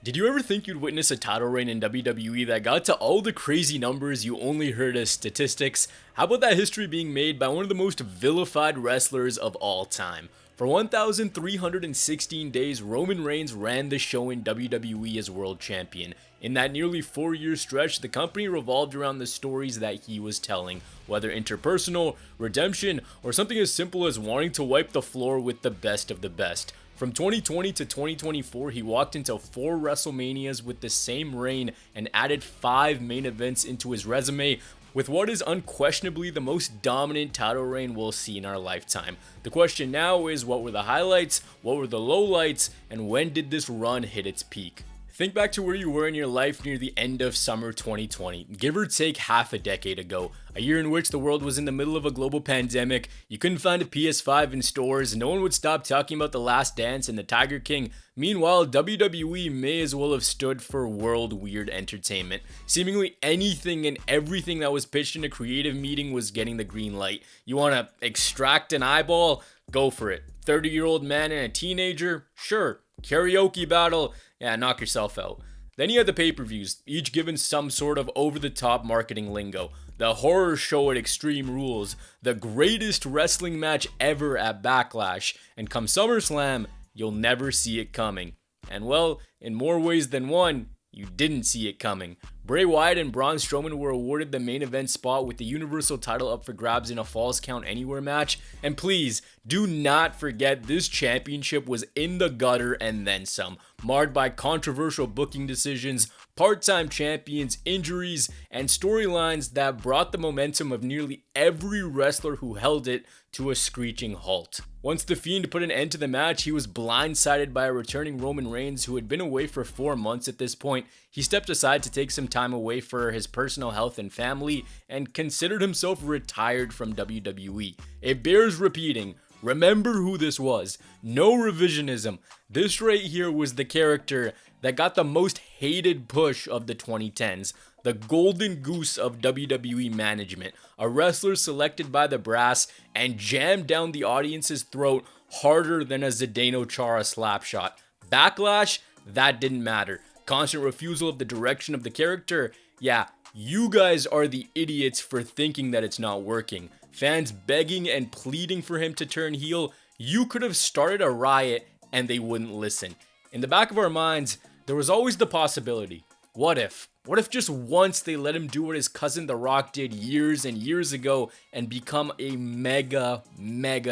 Did you ever think you'd witness a title reign in WWE that got to all the crazy numbers you only heard as statistics? How about that history being made by one of the most vilified wrestlers of all time? For 1,316 days, Roman Reigns ran the show in WWE as world champion. In that nearly 4-year stretch, the company revolved around the stories that he was telling, whether interpersonal, redemption, or something as simple as wanting to wipe the floor with the best of the best. From 2020 to 2024, he walked into 4 WrestleManias with the same reign and added 5 main events into his resume with what is unquestionably the most dominant title reign we'll see in our lifetime. The question now is, what were the highlights, what were the lowlights, and when did this run hit its peak? Think back to where you were in your life near the end of summer 2020, give or take half a decade ago, a year in which the world was in the middle of a global pandemic, you couldn't find a PS5 in stores, no one would stop talking about The Last Dance and the Tiger King. Meanwhile, WWE may as well have stood for world weird entertainment. Seemingly anything and everything that was pitched in a creative meeting was getting the green light. You want to extract an eyeball? Go for it. 30-year-old man and a teenager? Sure. Karaoke battle? Yeah, knock yourself out. Then you had the pay-per-views, each given some sort of over-the-top marketing lingo. The horror show at Extreme Rules, the greatest wrestling match ever at Backlash, and come SummerSlam, you'll never see it coming. And well, in more ways than one, you didn't see it coming. Bray Wyatt and Braun Strowman were awarded the main event spot with the Universal title up for grabs in a Falls Count Anywhere match. And please, do not forget this championship was in the gutter and then some, marred by controversial booking decisions, part-time champions, injuries, and storylines that brought the momentum of nearly every wrestler who held it to a screeching halt. Once The Fiend put an end to the match, he was blindsided by a returning Roman Reigns who had been away for 4 months at this point. He stepped aside to take some time away for his personal health and family and considered himself retired from WWE. It bears repeating, remember who this was. No revisionism. This right here was the character that got the most hated push of the 2010s. The golden goose of WWE management. A wrestler selected by the brass and jammed down the audience's throat harder than a Zdeno Chara slapshot. Backlash? That didn't matter. Constant refusal of the direction of the character? Yeah, you guys are the idiots for thinking that it's not working. Fans begging and pleading for him to turn heel? You could have started a riot and they wouldn't listen. In the back of our minds, there was always the possibility. What if? What if just once they let him do what his cousin The Rock did years and years ago and become a mega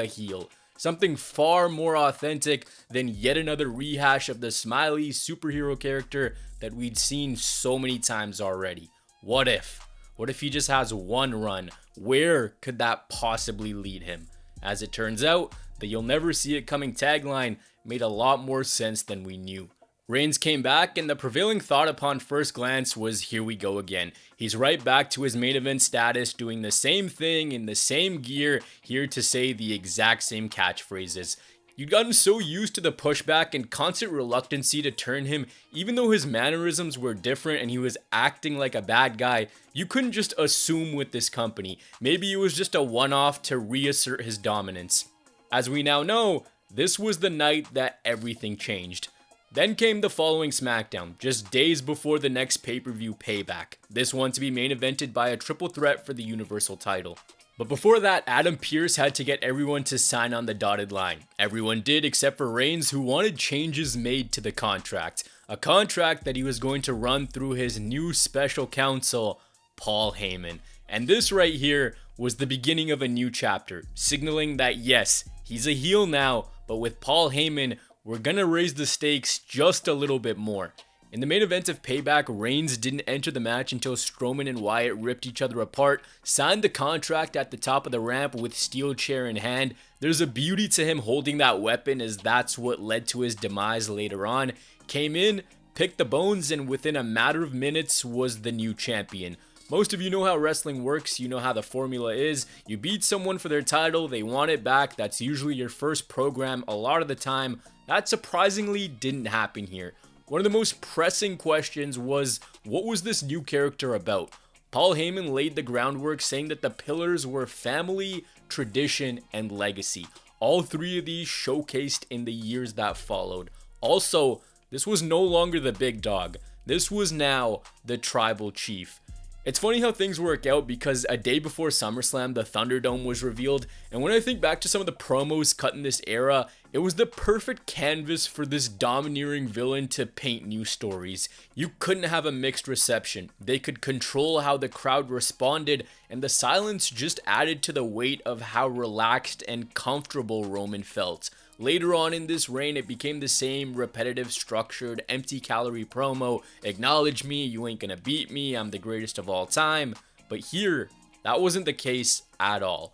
heel? Something far more authentic than yet another rehash of the smiley superhero character that we'd seen so many times already. What if? What if he just has one run? Where could that possibly lead him? As it turns out, the "you'll never see it coming" tagline made a lot more sense than we knew. Reigns came back, and the prevailing thought upon first glance was, here we go again. He's right back to his main event status, doing the same thing in the same gear, here to say the exact same catchphrases. You'd gotten so used to the pushback and constant reluctancy to turn him, even though his mannerisms were different and he was acting like a bad guy, you couldn't just assume with this company. Maybe it was just a one-off to reassert his dominance. As we now know, this was the night that everything changed. Then came the following SmackDown, just days before the next pay-per-view Payback, this one to be main evented by a triple threat for the Universal title. But before that, Adam Pearce had to get everyone to sign on the dotted line. Everyone did except for Reigns, who wanted changes made to the contract. A contract that he was going to run through his new special counsel, Paul Heyman. And this right here was the beginning of a new chapter, signaling that yes, he's a heel now, but with Paul Heyman, we're gonna raise the stakes just a little bit more. In the main event of Payback, Reigns didn't enter the match until Strowman and Wyatt ripped each other apart, signed the contract at the top of the ramp with steel chair in hand. There's a beauty to him holding that weapon, as that's what led to his demise later on. Came in, picked the bones, and within a matter of minutes was the new champion. Most of you know how wrestling works, you know how the formula is. You beat someone for their title, they want it back, that's usually your first program a lot of the time. That surprisingly didn't happen here. One of the most pressing questions was, what was this new character about? Paul Heyman laid the groundwork, saying that the pillars were family, tradition, and legacy. All 3 of these showcased in the years that followed. Also, This was no longer the big dog. This was now the tribal chief. It's funny how things work out because a day before SummerSlam, the Thunderdome was revealed, and when I think back to some of the promos cut in this era, it was the perfect canvas for this domineering villain to paint new stories. You couldn't have a mixed reception. They could control how the crowd responded, and the silence just added to the weight of how relaxed and comfortable Roman felt. Later on in this reign, it became the same repetitive, structured, empty-calorie promo. Acknowledge me, you ain't gonna beat me, I'm the greatest of all time. But here, that wasn't the case at all.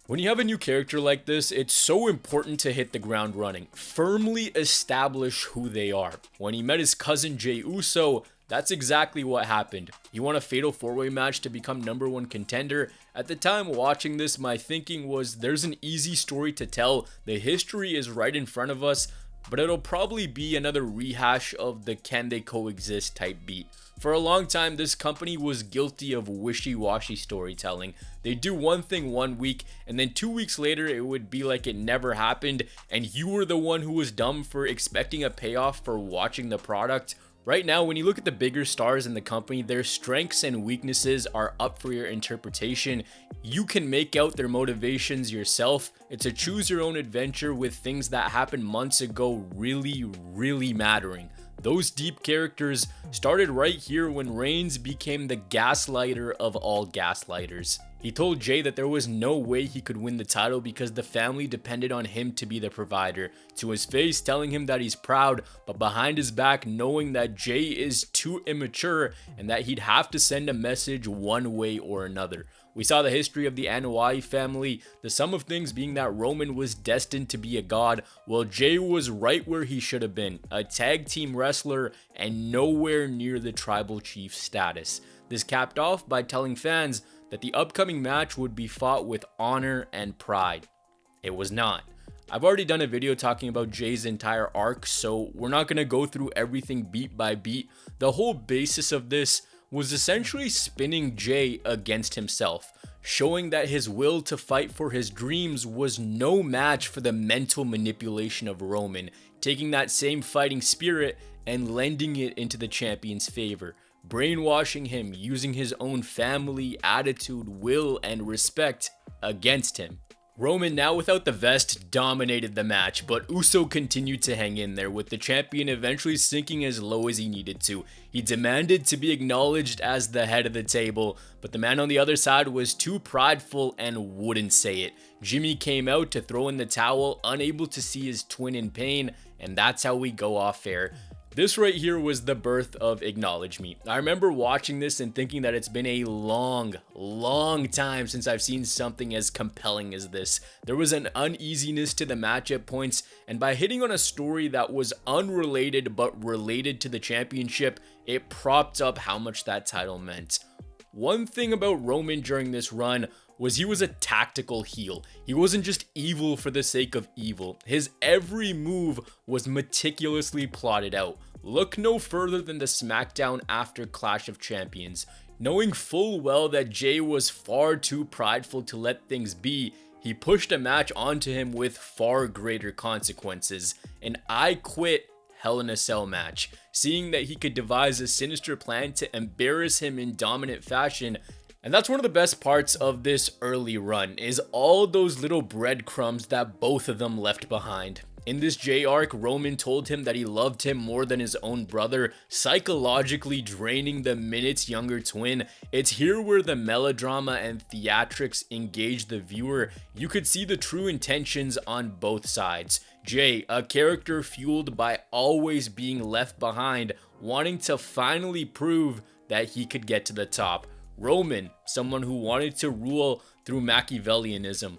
When you have a new character like this, it's so important to hit the ground running. Firmly establish who they are. When he met his cousin Jey Uso, that's exactly what happened. He won a fatal 4-way match to become #1 contender. At the time watching this, my thinking was there's an easy story to tell. The history is right in front of us, but it'll probably be another rehash of the can they coexist type beat. For a long time, this company was guilty of wishy-washy storytelling. They'd do one thing one week, and then 2 weeks later, it would be like it never happened, and you were the one who was dumb for expecting a payoff for watching the product. Right now, when you look at the bigger stars in the company, their strengths and weaknesses are up for your interpretation. You can make out their motivations yourself. It's a choose your own adventure with things that happened months ago really mattering. Those deep characters started right here when Reigns became the gaslighter of all gaslighters. He told Jey that there was no way he could win the title because the family depended on him to be the provider. To his face, telling him that he's proud, but behind his back knowing that Jey is too immature and that he'd have to send a message one way or another. We saw the history of the Anoa'i family, the sum of things being that Roman was destined to be a god, while Jey was right where he should have been, a tag team wrestler and nowhere near the tribal chief status. This capped off by telling fans that the upcoming match would be fought with honor and pride. It was not. I've already done a video talking about Jey's entire arc, so we're not going to go through everything beat by beat. The whole basis of this was essentially spinning Jey against himself, showing that his will to fight for his dreams was no match for the mental manipulation of Roman, taking that same fighting spirit and lending it into the champion's favor, brainwashing him, using his own family, attitude, will, and respect against him. Roman, now without the vest, dominated the match, but Uso continued to hang in there, with the champion eventually sinking as low as he needed to. He demanded to be acknowledged as the head of the table, but the man on the other side was too prideful and wouldn't say it. Jimmy came out to throw in the towel, unable to see his twin in pain, and that's how we go off air. This right here was the birth of Acknowledge Me. I remember watching this and thinking that it's been a long time since I've seen something as compelling as this. There was an uneasiness to the match at points, and by hitting on a story that was unrelated but related to the championship, it propped up how much that title meant. One thing about Roman during this run was he was a tactical heel. He wasn't just evil for the sake of evil. His every move was meticulously plotted out. Look no further than the SmackDown after Clash of Champions. Knowing full well that Jey was far too prideful to let things be, he pushed a match onto him with far greater consequences. An I Quit Hell in a Cell match. Seeing that he could devise a sinister plan to embarrass him in dominant fashion. And that's one of the best parts of this early run, is all those little breadcrumbs that both of them left behind. In this Jey arc, Roman told him that he loved him more than his own brother, psychologically draining the minutes younger twin. It's here where the melodrama and theatrics engage the viewer. You could see the true intentions on both sides. Jey, a character fueled by always being left behind, wanting to finally prove that he could get to the top. Roman, someone who wanted to rule through Machiavellianism.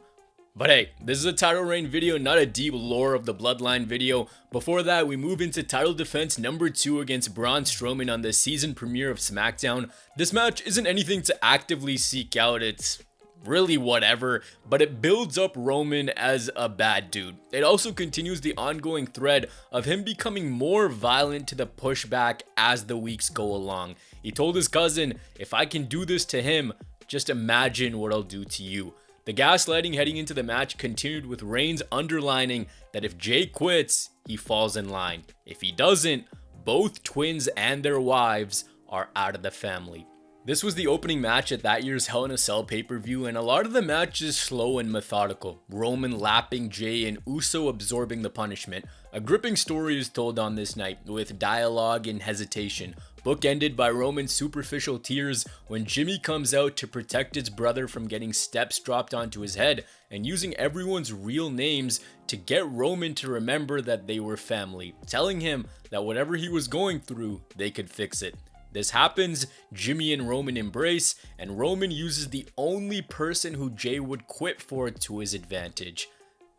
But hey, this is a title reign video, not a deep lore of the bloodline video. Before that, we move into title defense number 2 against Braun Strowman on the season premiere of SmackDown. This match isn't anything to actively seek out, it's really whatever, but it builds up Roman as a bad dude. It also continues the ongoing thread of him becoming more violent to the pushback as the weeks go along. He told his cousin, "If I can do this to him, just imagine what I'll do to you." The gaslighting heading into the match continued, with Reigns underlining that if Jey quits, he falls in line. If he doesn't, both twins and their wives are out of the family. This was the opening match at that year's Hell in a Cell pay-per-view, and a lot of the match is slow and methodical. Roman lapping Jay and Uso absorbing the punishment. A gripping story is told on this night, with dialogue and hesitation, bookended by Roman's superficial tears when Jimmy comes out to protect his brother from getting steps dropped onto his head, and using everyone's real names to get Roman to remember that they were family, telling him that whatever he was going through, they could fix it. This happens, Jimmy and Roman embrace, and Roman uses the only person who Jay would quit for to his advantage.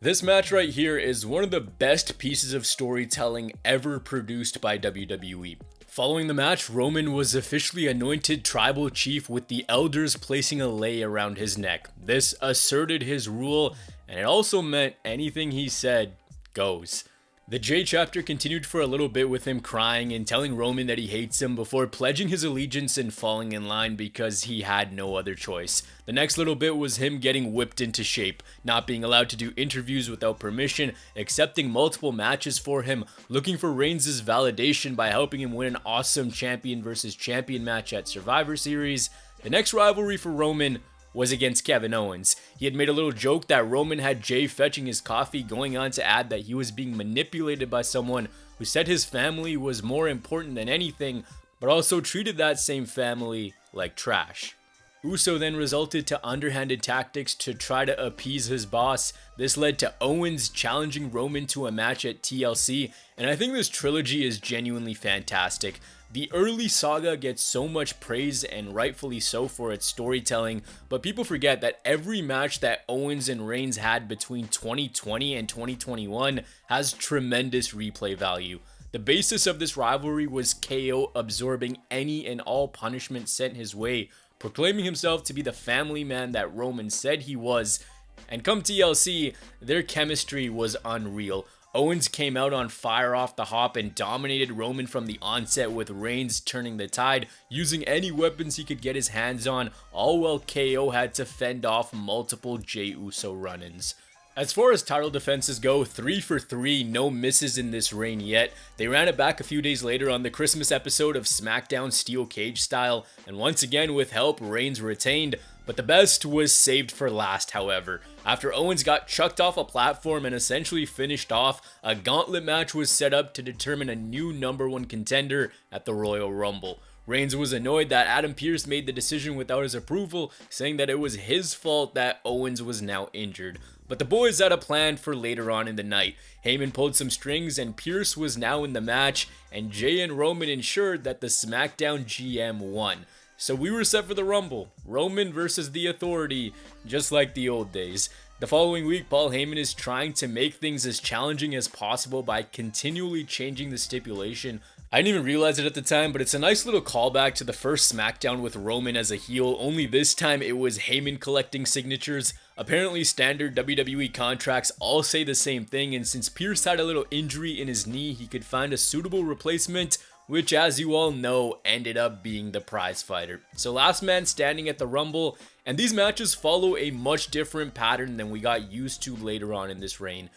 This match right here is one of the best pieces of storytelling ever produced by WWE. Following the match, Roman was officially anointed tribal chief with the elders placing a lei around his neck. This asserted his rule, and it also meant anything he said goes. The Jay chapter continued for a little bit with him crying and telling Roman that he hates him before pledging his allegiance and falling in line because he had no other choice. The next little bit was him getting whipped into shape, not being allowed to do interviews without permission, accepting multiple matches for him, looking for Reigns' validation by helping him win an awesome champion versus champion match at Survivor Series. The next rivalry for Roman was against Kevin Owens. He had made a little joke that Roman had Jay fetching his coffee, going on to add that he was being manipulated by someone who said his family was more important than anything, but also treated that same family like trash. Uso then resorted to underhanded tactics to try to appease his boss. This led to Owens challenging Roman to a match at TLC, and I think this trilogy is genuinely fantastic. The early saga gets so much praise, and rightfully so, for its storytelling, but people forget that every match that Owens and Reigns had between 2020 and 2021 has tremendous replay value. The basis of this rivalry was KO absorbing any and all punishment sent his way, proclaiming himself to be the family man that Roman said he was, and come TLC, their chemistry was unreal. Owens came out on fire off the hop and dominated Roman from the onset, with Reigns turning the tide, using any weapons he could get his hands on, all while KO had to fend off multiple Jey Uso run-ins. As far as title defenses go, 3 for 3, no misses in this reign yet. They ran it back a few days later on the Christmas episode of SmackDown Steel Cage Style, and once again with help, Reigns retained. But the best was saved for last, however. After Owens got chucked off a platform and essentially finished off, a gauntlet match was set up to determine a new #1 contender at the Royal Rumble. Reigns was annoyed that Adam Pearce made the decision without his approval, saying that it was his fault that Owens was now injured. But the boys had a plan for later on in the night. Heyman pulled some strings and Pearce was now in the match, and Jay and Roman ensured that the SmackDown GM won. So we were set for the Rumble, Roman versus The Authority, just like the old days. The following week, Paul Heyman is trying to make things as challenging as possible by continually changing the stipulation. I didn't even realize it at the time, but it's a nice little callback to the first SmackDown with Roman as a heel, only this time it was Heyman collecting signatures. Apparently standard WWE contracts all say the same thing, and since Pearce had a little injury in his knee, he could find a suitable replacement, which, as you all know, ended up being the prize fighter. So last man standing at the Rumble, and these matches follow a much different pattern than we got used to later on in this reign.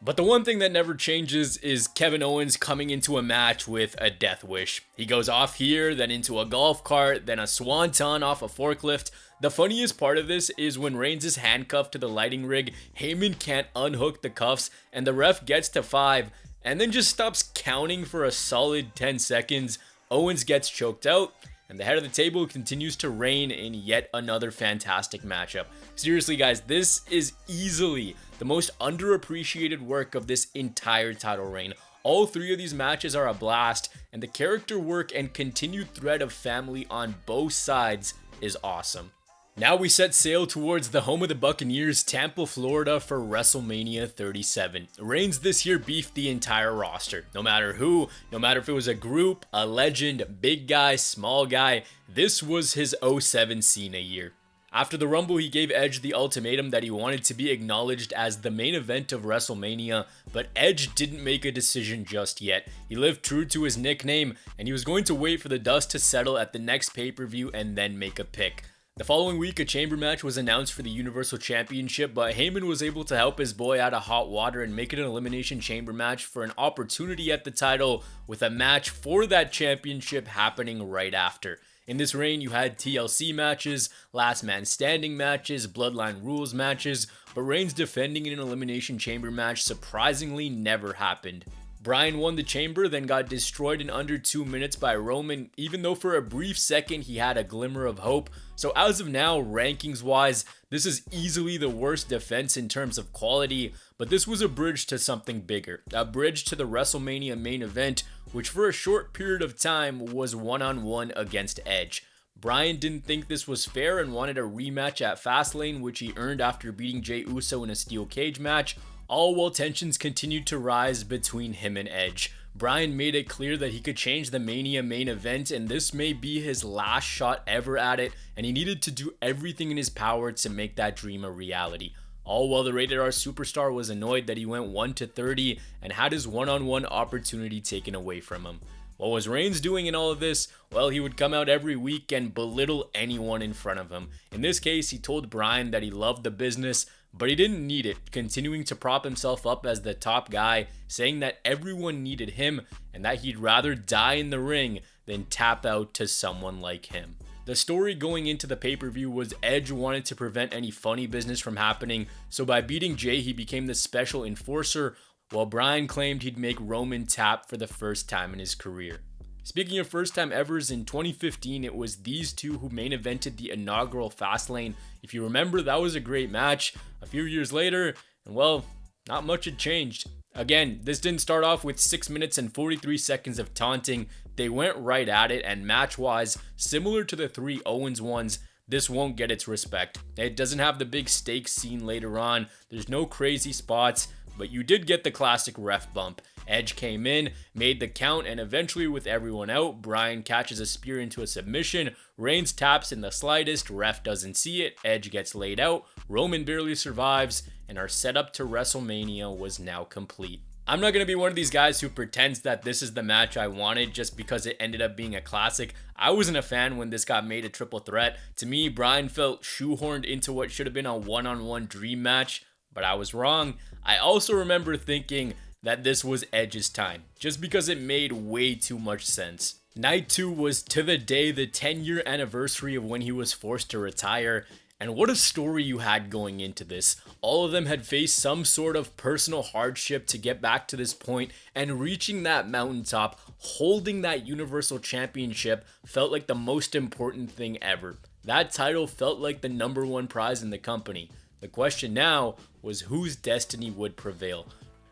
But the one thing that never changes is Kevin Owens coming into a match with a death wish. He goes off here, then into a golf cart, then a swanton off a forklift. The funniest part of this is when Reigns is handcuffed to the lighting rig, Heyman can't unhook the cuffs, and the ref gets to 5, and then just stops counting for a solid 10 seconds. Owens gets choked out, and the head of the table continues to reign in yet another fantastic matchup. Seriously guys, this is easily the most underappreciated work of this entire title reign. All 3 of these matches are a blast, and the character work and continued thread of family on both sides is awesome. Now we set sail towards the home of the Buccaneers, Tampa, Florida for WrestleMania 37. Reigns this year beefed the entire roster. No matter who, no matter if it was a group, a legend, big guy, small guy, this was his 07 Cena year. After the Rumble, he gave Edge the ultimatum that he wanted to be acknowledged as the main event of WrestleMania, but Edge didn't make a decision just yet. He lived true to his nickname, and he was going to wait for the dust to settle at the next pay-per-view and then make a pick. The following week, a chamber match was announced for the Universal Championship, but Heyman was able to help his boy out of hot water and make it an elimination chamber match for an opportunity at the title, with a match for that championship happening right after. In this reign, you had TLC matches, last man standing matches, bloodline rules matches, but Reigns defending in an elimination chamber match surprisingly never happened. Bryan won the chamber, then got destroyed in under 2 minutes by Roman, even though for a brief second he had a glimmer of hope. So as of now, rankings wise, this is easily the worst defense in terms of quality, but this was a bridge to something bigger. A bridge to the WrestleMania main event, which for a short period of time was one-on-one against Edge. Bryan didn't think this was fair and wanted a rematch at Fastlane, which he earned after beating Jey Uso in a steel cage match, all while tensions continued to rise between him and Edge. Bryan made it clear that he could change the Mania main event, and this may be his last shot ever at it, and he needed to do everything in his power to make that dream a reality. All while the Rated R superstar was annoyed that he went 1-30 and had his one-on-one opportunity taken away from him. What was Reigns doing in all of this? Well, he would come out every week and belittle anyone in front of him. In this case, he told Bryan that he loved the business, but he didn't need it, continuing to prop himself up as the top guy, saying that everyone needed him and that he'd rather die in the ring than tap out to someone like him. The story going into the pay-per-view was Edge wanted to prevent any funny business from happening, so by beating Jey, he became the special enforcer, while Bryan claimed he'd make Roman tap for the first time in his career. Speaking of first time evers, in 2015, it was these two who main evented the inaugural Fastlane. If you remember, that was a great match. A few years later, and well, not much had changed. Again, this didn't start off with 6 minutes and 43 seconds of taunting. They went right at it, and match-wise, similar to the three Owens ones, this won't get its respect. It doesn't have the big stakes scene later on. There's no crazy spots, but you did get the classic ref bump. Edge came in, made the count, and eventually with everyone out, Bryan catches a spear into a submission, Reigns taps in the slightest, ref doesn't see it, Edge gets laid out, Roman barely survives, and our setup to WrestleMania was now complete. I'm not going to be one of these guys who pretends that this is the match I wanted just because it ended up being a classic. I wasn't a fan when this got made a triple threat. To me, Bryan felt shoehorned into what should have been a one-on-one dream match, but I was wrong. I also remember thinking that this was Edge's time, just because it made way too much sense. Night 2 was to the day the 10-year anniversary of when he was forced to retire, and what a story you had going into this. All of them had faced some sort of personal hardship to get back to this point, and reaching that mountaintop, holding that Universal Championship felt like the most important thing ever. That title felt like the #1 prize in the company. The question now was whose destiny would prevail.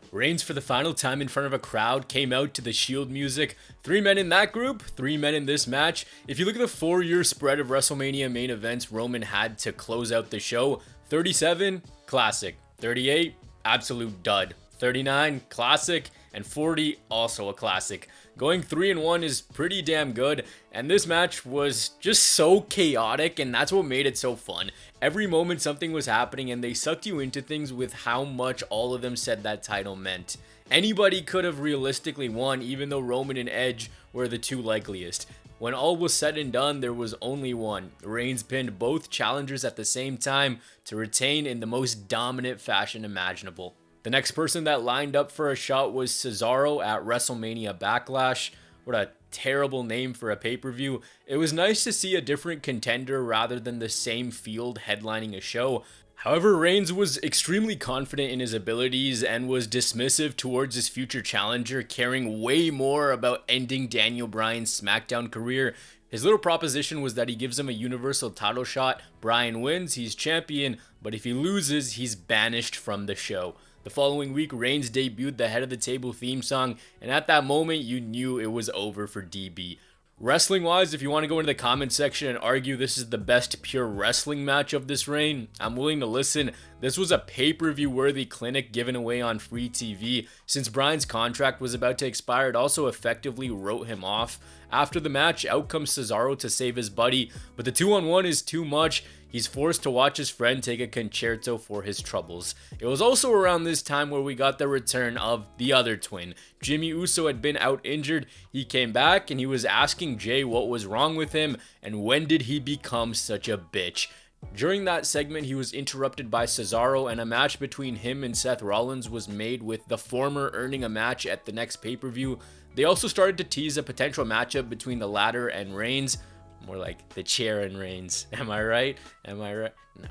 Reigns, for the final time in front of a crowd, came out to the Shield music. 3 men in that group, 3 men in this match. If you look at the 4-year spread of WrestleMania main events Roman had to close out the show, 37, classic. 38, absolute dud. 39, classic. And 40, also a classic. Going 3-1 is pretty damn good, and this match was just so chaotic, and that's what made it so fun. Every moment something was happening, and they sucked you into things with how much all of them said that title meant. Anybody could have realistically won, even though Roman and Edge were the two likeliest. When all was said and done, there was only one. Reigns pinned both challengers at the same time to retain in the most dominant fashion imaginable. The next person that lined up for a shot was Cesaro at WrestleMania Backlash. What a terrible name for a pay-per-view. It was nice to see a different contender rather than the same field headlining a show. However, Reigns was extremely confident in his abilities and was dismissive towards his future challenger, caring way more about ending Daniel Bryan's SmackDown career. His little proposition was that he gives him a Universal title shot, Bryan wins, he's champion, but if he loses, he's banished from the show. The following week, Reigns debuted the Head of the Table theme song, and at that moment, you knew it was over for DB. Wrestling-wise, if you want to go into the comment section and argue this is the best pure wrestling match of this reign, I'm willing to listen. This was a pay-per-view worthy clinic given away on free TV. Since Bryan's contract was about to expire, it also effectively wrote him off. After the match, out comes Cesaro to save his buddy, but the 2-on-1 is too much. He's forced to watch his friend take a concerto for his troubles. It was also around this time where we got the return of the other twin. Jimmy Uso had been out injured. He came back and he was asking Jay what was wrong with him and when did he become such a bitch. During that segment, he was interrupted by Cesaro, and a match between him and Seth Rollins was made, with the former earning a match at the next pay-per-view. They also started to tease a potential matchup between the latter and Reigns. More like the chair and Reigns. Am I right? Am I right? No.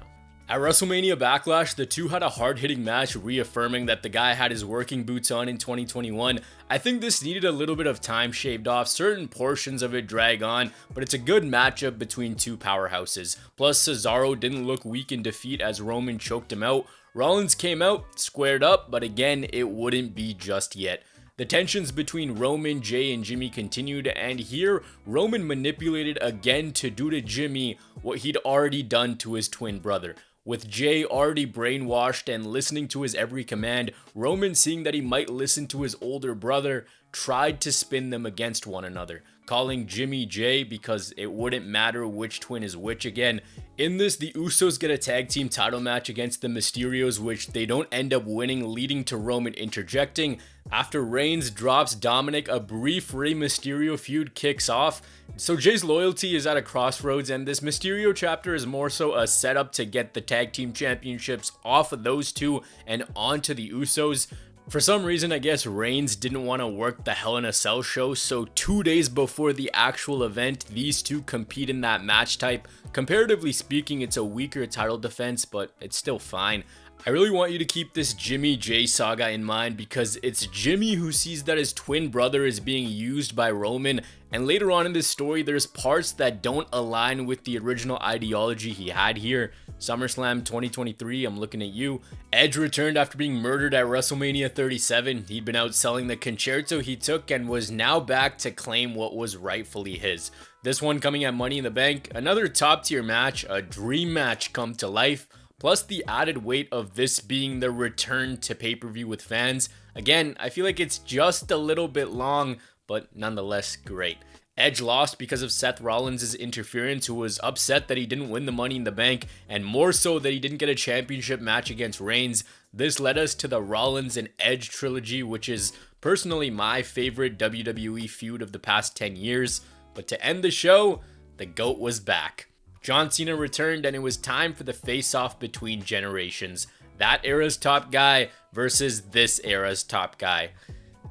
At WrestleMania Backlash, the two had a hard-hitting match, reaffirming that the guy had his working boots on in 2021. I think this needed a little bit of time shaved off, certain portions of it drag on, but it's a good matchup between two powerhouses. Plus, Cesaro didn't look weak in defeat as Roman choked him out. Rollins came out, squared up, but again, it wouldn't be just yet. The tensions between Roman, Jay, and Jimmy continued, and here, Roman manipulated again to do to Jimmy what he'd already done to his twin brother. With Jay already brainwashed and listening to his every command, Roman, seeing that he might listen to his older brother, tried to spin them against one another, calling Jimmy Jay because it wouldn't matter which twin is which again. In this, the Usos get a tag team title match against the Mysterios, which they don't end up winning, leading to Roman interjecting. After Reigns drops Dominic, a brief Rey Mysterio feud kicks off. So Jay's loyalty is at a crossroads, and this Mysterio chapter is more so a setup to get the tag team championships off of those two and onto the Usos. For some reason, I guess Reigns didn't want to work the Hell in a Cell show, so 2 days before the actual event, these two compete in that match type. Comparatively speaking, it's a weaker title defense, but it's still fine. I really want you to keep this Jimmy Jay saga in mind because it's Jimmy who sees that his twin brother is being used by Roman, and later on in this story there's parts that don't align with the original ideology he had here. SummerSlam 2023, I'm looking at you. Edge returned after being murdered at WrestleMania 37. He'd been out selling the concerto he took and was now back to claim what was rightfully his. This one coming at Money in the Bank, another top tier match, a dream match come to life. Plus the added weight of this being the return to pay-per-view with fans. Again, I feel like it's just a little bit long, but nonetheless great. Edge lost because of Seth Rollins' interference, who was upset that he didn't win the Money in the Bank, and more so that he didn't get a championship match against Reigns. This led us to the Rollins and Edge trilogy, which is personally my favorite WWE feud of the past 10 years. But to end the show, the GOAT was back. John Cena returned, and it was time for the face-off between generations. That era's top guy versus this era's top guy.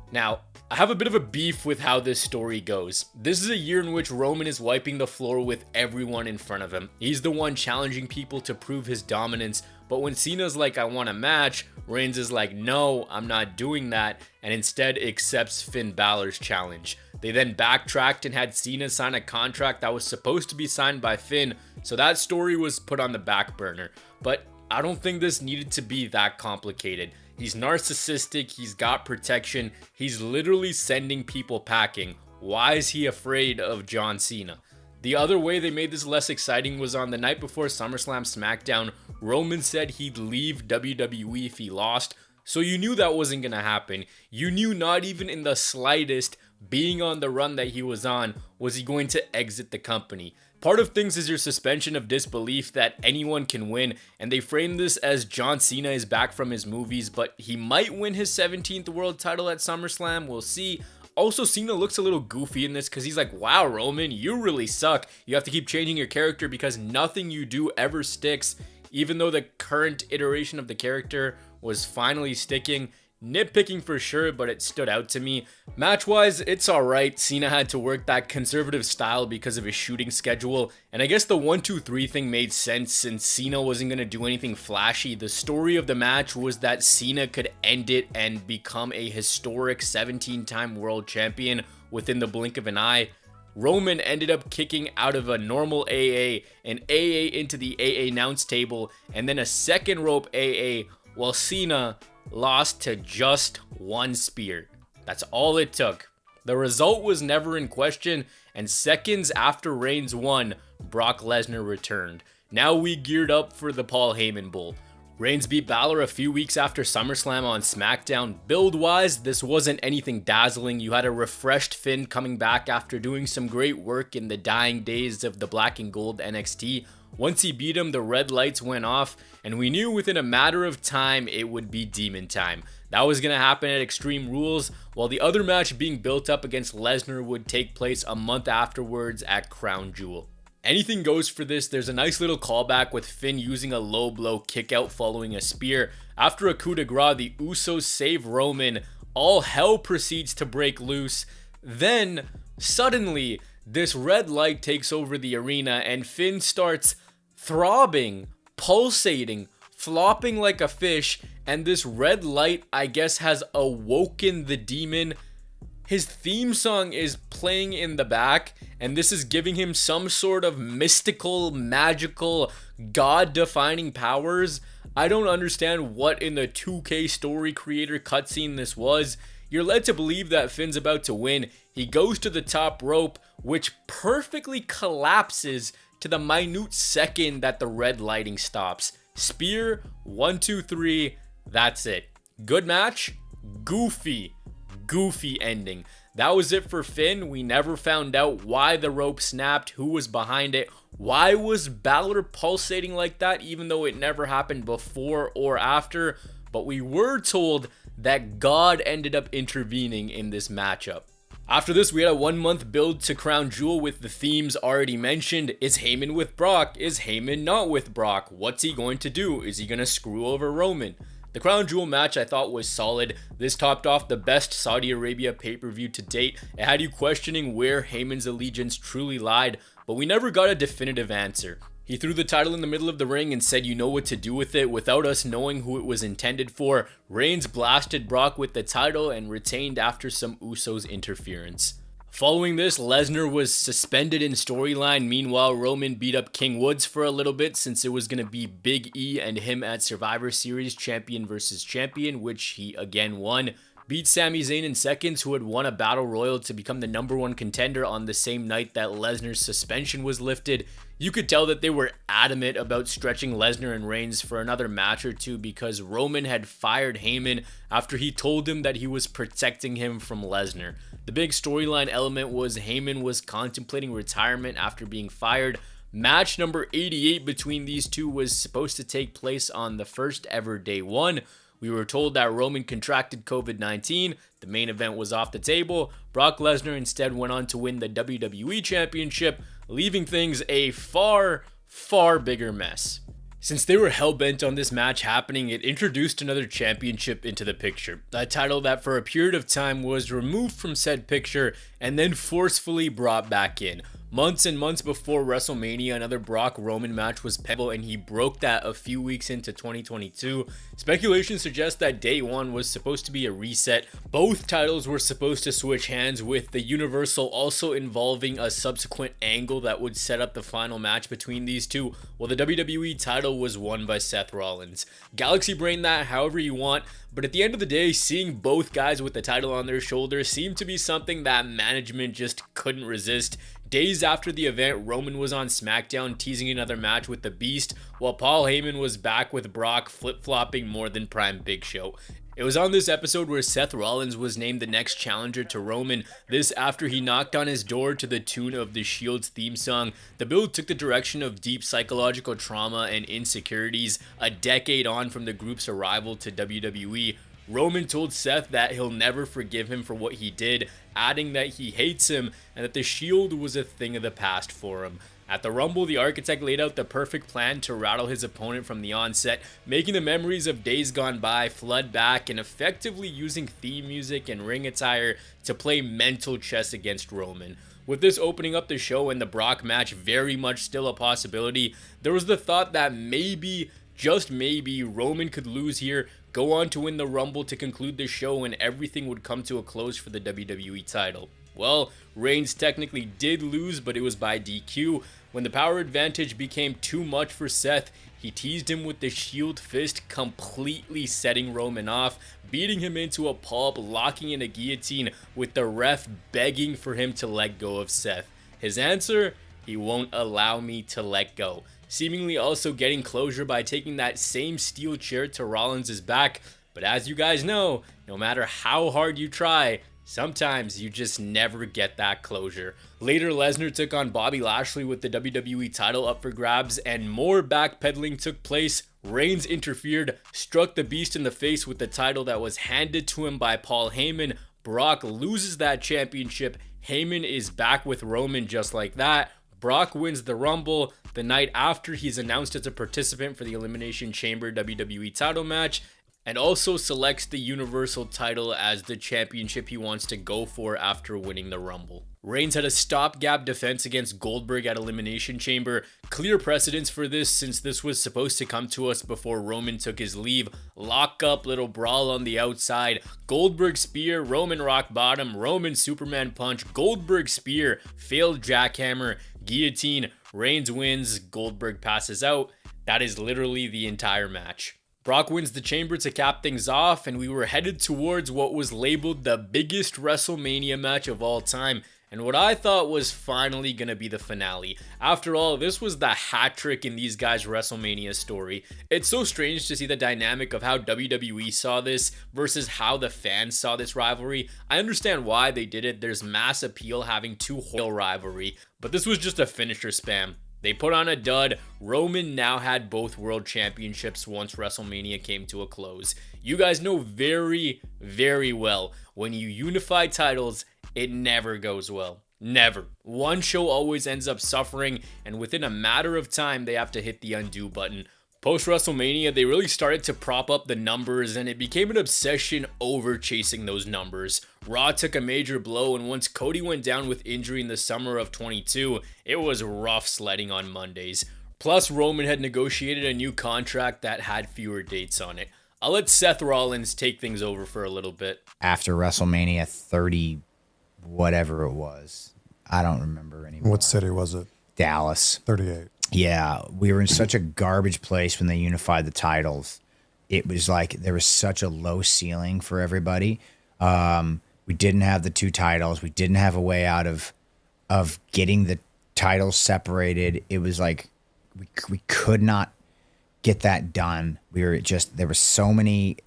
Now, I have a bit of a beef with how this story goes. This is a year in which Roman is wiping the floor with everyone in front of him. He's the one challenging people to prove his dominance, but when Cena's like, I want a match, Reigns is like, no, I'm not doing that, and instead accepts Finn Balor's challenge. They then backtracked and had Cena sign a contract that was supposed to be signed by Finn, so that story was put on the back burner. But I don't think this needed to be that complicated. He's narcissistic, he's got protection, he's literally sending people packing. Why is he afraid of John Cena? The other way they made this less exciting was on the night before SummerSlam SmackDown. Roman said he'd leave WWE if he lost, so you knew that wasn't gonna happen. You knew not even in the slightest, being on the run that he was on, was he going to exit the company. Part of things is your suspension of disbelief that anyone can win, and they frame this as John Cena is back from his movies, but he might win his 17th world title at SummerSlam, we'll see. Also, Cena looks a little goofy in this because he's like, wow, Roman, you really suck. You have to keep changing your character because nothing you do ever sticks, even though the current iteration of the character was finally sticking. Nitpicking for sure, but it stood out to me. Match-wise, it's alright. Cena had to work that conservative style because of his shooting schedule, and I guess the 1-2-3 thing made sense since Cena wasn't going to do anything flashy. The story of the match was that Cena could end it and become a historic 17-time world champion within the blink of an eye. Roman ended up kicking out of a normal AA, an AA into the AA announce table, and then a second rope AA, while Cena lost to just one spear. That's all it took. The result was never in question, and seconds after Reigns won, Brock Lesnar returned. Now we geared up for the Paul Heyman Bowl. Reigns beat Balor a few weeks after SummerSlam on SmackDown. Build-wise, this wasn't anything dazzling. You had a refreshed Finn coming back after doing some great work in the dying days of the black and gold NXT. Once he beat him, the red lights went off, and we knew within a matter of time it would be Demon Time. That was going to happen at Extreme Rules, while the other match being built up against Lesnar would take place a month afterwards at Crown Jewel. Anything goes for this. There's a nice little callback with Finn using a low blow kickout following a spear. After a coup de grace, the Usos save Roman. All hell proceeds to break loose. Then, suddenly, this red light takes over the arena and Finn starts throbbing, pulsating, flopping like a fish, and this red light, I guess, has awoken the demon. His theme song is playing in the back, and this is giving him some sort of mystical, magical, god-defining powers. I don't understand what in the 2K story creator cutscene this was. You're led to believe that Finn's about to win. He goes to the top rope, which perfectly collapses to the minute second that the red lighting stops. Spear, 1, 2, 3, that's it. Good match, goofy ending. That was it for Finn. We never found out why the rope snapped, who was behind it. Why was Balor pulsating like that, even though it never happened before or after? But we were told that God ended up intervening in this matchup. After this, we had a 1 month build to Crown Jewel with the themes already mentioned. Is Heyman with Brock? Is Heyman not with Brock? What's he going to do? Is he going to screw over Roman? The Crown Jewel match I thought was solid. This topped off the best Saudi Arabia pay-per-view to date. It had you questioning where Heyman's allegiance truly lied, but we never got a definitive answer. He threw the title in the middle of the ring and said you know what to do with it without us knowing who it was intended for. Reigns blasted Brock with the title and retained after some Usos interference. Following this, Lesnar was suspended in storyline. Meanwhile, Roman beat up King Woods for a little bit since it was going to be Big E and him at Survivor Series champion versus champion, which he again won. Beat Sami Zayn in seconds, who had won a battle royal to become the #1 contender on the same night that Lesnar's suspension was lifted. You could tell that they were adamant about stretching Lesnar and Reigns for another match or two because Roman had fired Heyman after he told him that he was protecting him from Lesnar. The big storyline element was Heyman was contemplating retirement after being fired. Match number 88 between these two was supposed to take place on the first ever day one. We were told that Roman contracted COVID-19. The main event was off the table. Brock Lesnar instead went on to win the WWE Championship, leaving things a far bigger mess. Since they were hell-bent on this match happening, it introduced another championship into the picture. A title that for a period of time was removed from said picture and then forcefully brought back in. Months and months before WrestleMania, another Brock-Roman match was pivotal, and he broke that a few weeks into 2022. Speculation suggests that day one was supposed to be a reset. Both titles were supposed to switch hands, with the Universal also involving a subsequent angle that would set up the final match between these two, while the WWE title was won by Seth Rollins. Galaxy brain that however you want, but at the end of the day, seeing both guys with the title on their shoulders seemed to be something that management just couldn't resist. Days after the event, Roman was on SmackDown teasing another match with the Beast, while Paul Heyman was back with Brock flip-flopping more than Prime Big Show. It was on this episode where Seth Rollins was named the next challenger to Roman, this after he knocked on his door to the tune of the Shield's theme song. The build took the direction of deep psychological trauma and insecurities a decade on from the group's arrival to WWE. Roman told Seth that he'll never forgive him for what he did, adding that he hates him and that the Shield was a thing of the past for him. At the Rumble, the Architect laid out the perfect plan to rattle his opponent from the onset, making the memories of days gone by flood back and effectively using theme music and ring attire to play mental chess against Roman. With this opening up the show and the Brock match very much still a possibility, there was the thought that maybe, just maybe, Roman could lose here, go on to win the Rumble to conclude the show, and everything would come to a close for the WWE title. Well, Reigns technically did lose, but it was by DQ. When the power advantage became too much for Seth, he teased him with the Shield fist, completely setting Roman off, beating him into a pulp, locking in a guillotine, with the ref begging for him to let go of Seth. His answer? He won't allow me to let go. Seemingly also getting closure by taking that same steel chair to Rollins' back. But as you guys know, no matter how hard you try, Sometimes you just never get that closure. Later, Lesnar took on Bobby Lashley with the WWE title up for grabs, and more backpedaling took place. Reigns interfered, struck the Beast in the face with the title that was handed to him by Paul Heyman. Brock loses that championship. Heyman is back with Roman just like that. Brock wins the Rumble. The night after, he's announced as a participant for the Elimination Chamber WWE title match, and also selects the Universal title as the championship he wants to go for after winning the Rumble. Reigns had a stopgap defense against Goldberg at Elimination Chamber. Clear precedence for this, since this was supposed to come to us before Roman took his leave. Lock up, little brawl on the outside. Goldberg spear, Roman rock bottom, Roman Superman punch, Goldberg spear, failed jackhammer, guillotine. Reigns wins, Goldberg passes out. That is literally the entire match. Brock wins the chamber to cap things off, and we were headed towards what was labeled the biggest WrestleMania match of all time, and what I thought was finally going to be the finale. After all, this was the hat trick in these guys' WrestleMania story. It's so strange to see the dynamic of how WWE saw this versus how the fans saw this rivalry. I understand why they did it. There's mass appeal having two whole rivalry, but this was just a finisher spam. They put on a dud. Roman now had both world championships once WrestleMania came to a close. You guys know very, very well, when you unify titles, it never goes well. Never. One show always ends up suffering, and within a matter of time, they have to hit the undo button. Post WrestleMania, they really started to prop up the numbers, and it became an obsession over chasing those numbers. Raw took a major blow, and once Cody went down with injury in the summer of 22, it was rough sledding on Mondays. Plus, Roman had negotiated a new contract that had fewer dates on it. I'll let Seth Rollins take things over for a little bit. After WrestleMania 30, whatever it was, I don't remember anymore. What city was it? Dallas. 38. Yeah, we were in such a garbage place when they unified the titles. It was like there was such a low ceiling for everybody. We didn't have the two titles. We didn't have a way out of getting the titles separated. It was like we could not get that done. We were just, there were so many,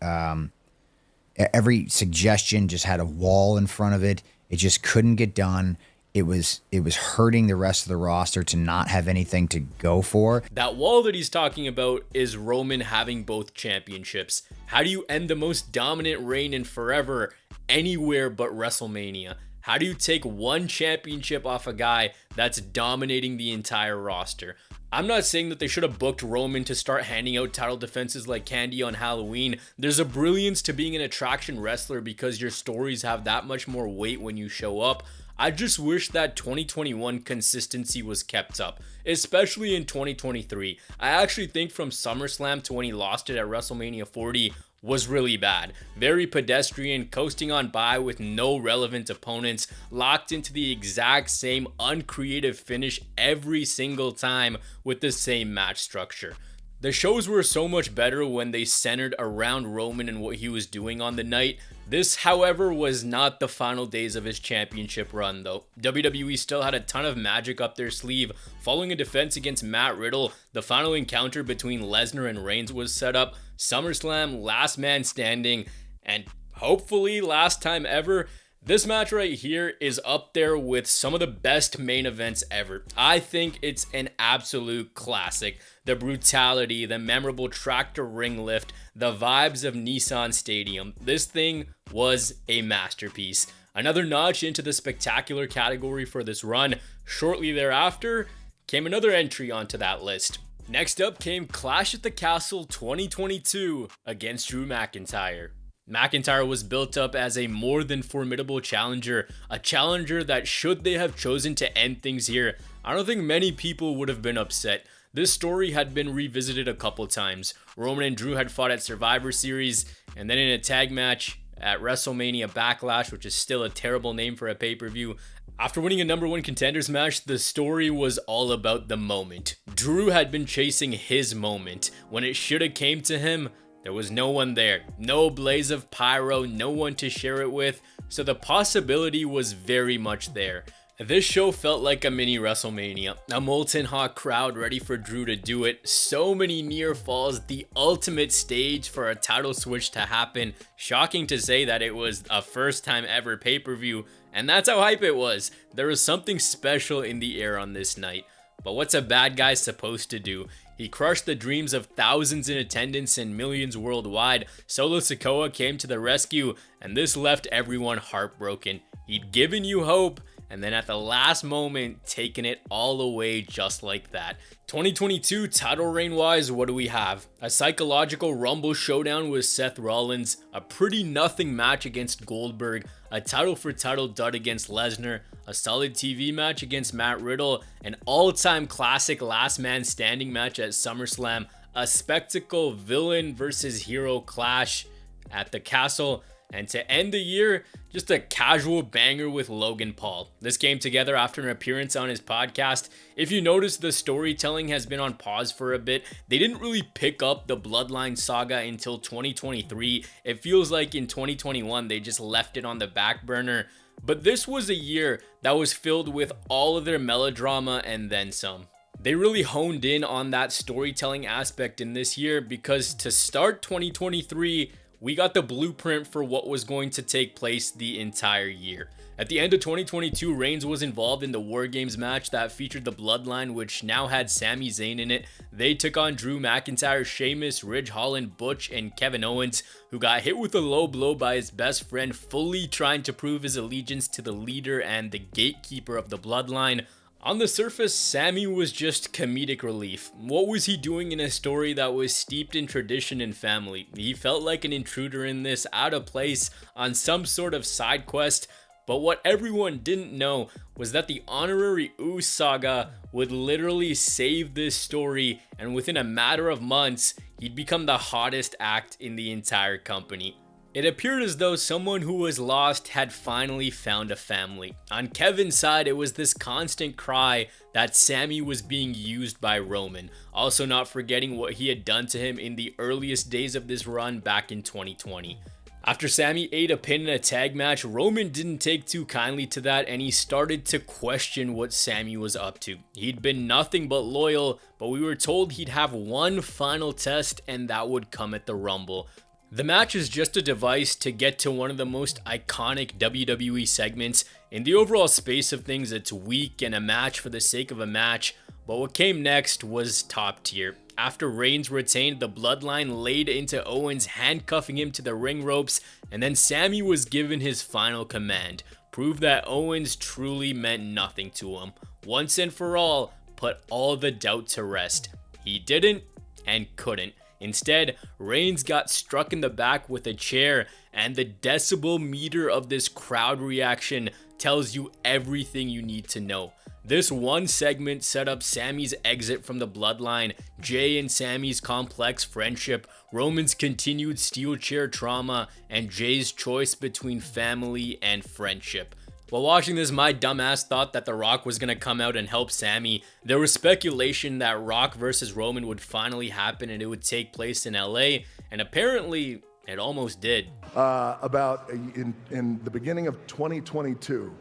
every suggestion just had a wall in front of it. It just couldn't get done. It was hurting the rest of the roster to not have anything to go for. That wall that he's talking about is Roman having both championships. How do you end the most dominant reign in forever anywhere but WrestleMania? How do you take one championship off a guy that's dominating the entire roster? I'm not saying that they should have booked Roman to start handing out title defenses like candy on Halloween. There's a brilliance to being an attraction wrestler because your stories have that much more weight when you show up. I just wish that 2021 consistency was kept up, especially in 2023. I actually think from SummerSlam to when he lost it at WrestleMania 40 was really bad. Very pedestrian, coasting on by with no relevant opponents, locked into the exact same uncreative finish every single time with the same match structure. The shows were so much better when they centered around Roman and what he was doing on the night. This, however, was not the final days of his championship run, though. WWE still had a ton of magic up their sleeve. Following a defense against Matt Riddle, the final encounter between Lesnar and Reigns was set up. SummerSlam, last man standing, and hopefully last time ever. This match right here is up there with some of the best main events ever. I think it's an absolute classic. The brutality, the memorable tractor ring lift, the vibes of Nissan Stadium. This thing was a masterpiece. Another notch into the spectacular category for this run. Shortly thereafter came another entry onto that list. Next up came Clash at the Castle 2022 against Drew McIntyre. McIntyre was built up as a more than formidable challenger, a challenger that should they have chosen to end things here, I don't think many people would have been upset. This story had been revisited a couple times. Roman and Drew had fought at Survivor Series, and then in a tag match at WrestleMania Backlash, which is still a terrible name for a pay-per-view. After winning a number one contenders match, the story was all about the moment. Drew had been chasing his moment. When it should have came to him, there was no one there, no blaze of pyro, no one to share it with, so the possibility was very much there. This show felt like a mini WrestleMania, a molten hot crowd ready for Drew to do it, so many near falls, the ultimate stage for a title switch to happen. Shocking to say that it was a first time ever pay-per-view, and that's how hype it was. There was something special in the air on this night. But what's a bad guy supposed to do? He crushed the dreams of thousands in attendance and millions worldwide. Solo Sikoa came to the rescue, and this left everyone heartbroken. He'd given you hope, and then at the last moment, taking it all away just like that. 2022 title reign wise, what do we have? A psychological Rumble showdown with Seth Rollins, a pretty nothing match against Goldberg, a title for title dud against Lesnar, a solid TV match against Matt Riddle, an all-time classic last man standing match at SummerSlam, a spectacle villain versus hero clash at the Castle, and to end the year, just a casual banger with Logan Paul. This came together after an appearance on his podcast. If you notice, the storytelling has been on pause for a bit. They didn't really pick up the Bloodline saga until 2023. It feels like in 2021, they just left it on the back burner. But this was a year that was filled with all of their melodrama and then some. They really honed in on that storytelling aspect in this year because to start 2023, we got the blueprint for what was going to take place the entire year. At the end of 2022, Reigns was involved in the War Games match that featured the Bloodline, which now had Sami Zayn in it. They took on Drew McIntyre, Sheamus, Ridge Holland, Butch, and Kevin Owens, who got hit with a low blow by his best friend, fully trying to prove his allegiance to the leader and the gatekeeper of the Bloodline. On the surface, Sami was just comedic relief. What was he doing in a story that was steeped in tradition and family? He felt like an intruder in this, out of place on some sort of side quest. But what everyone didn't know was that the Honorary Uce saga would literally save this story, and within a matter of months, he'd become the hottest act in the entire company. It appeared as though someone who was lost had finally found a family. On Kevin's side, it was this constant cry that Sami was being used by Roman, also not forgetting what he had done to him in the earliest days of this run back in 2020. After Sami ate a pin in a tag match, Roman didn't take too kindly to that, and he started to question what Sami was up to. He'd been nothing but loyal, but we were told he'd have one final test, and that would come at the Rumble. The match is just a device to get to one of the most iconic WWE segments. In the overall space of things, it's weak and a match for the sake of a match, but what came next was top tier. After Reigns retained, the Bloodline laid into Owens, handcuffing him to the ring ropes, and then Sami was given his final command. Prove that Owens truly meant nothing to him. Once and for all, put all the doubt to rest. He didn't and couldn't. Instead, Reigns got struck in the back with a chair, and the decibel meter of this crowd reaction tells you everything you need to know. This one segment set up Sami's exit from the Bloodline, Jay and Sami's complex friendship, Roman's continued steel chair trauma, and Jay's choice between family and friendship. While watching this, my dumbass thought that The Rock was going to come out and help Sami. There was speculation that Rock versus Roman would finally happen and it would take place in LA, and apparently it almost did. About in the beginning of 2022,